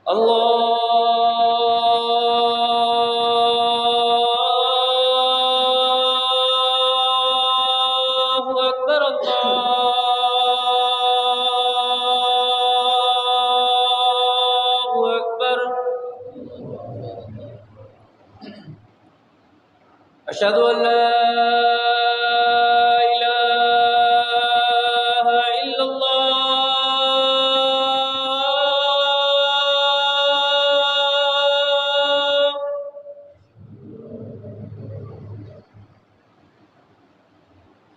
الله أكبر الله أكبر. أشهد أن لا إله إلا الله.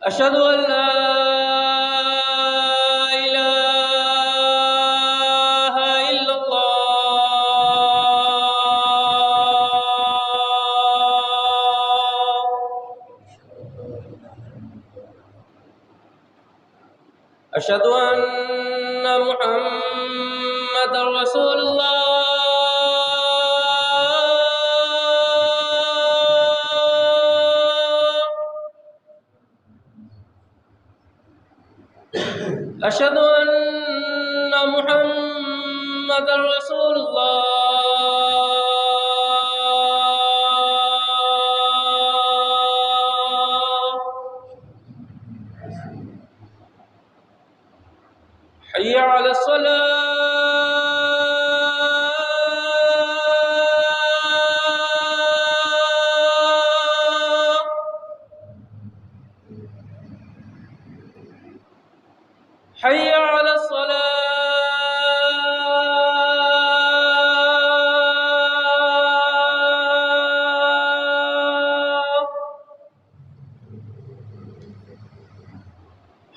أشهد أن لا إله إلا الله. أشهد أن محمدا رسول الله. أشهد أن محمدا رسول الله. حي على الصلاة. حي على الصلاة.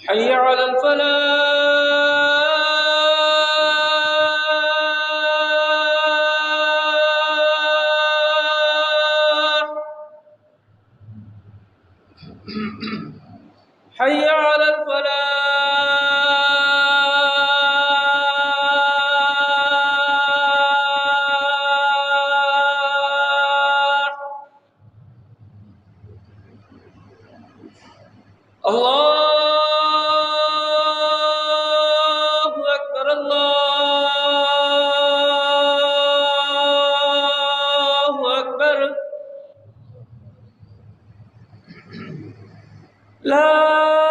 حي على الفلاح. حي على الفلاح. الله أكبر الله أكبر. لا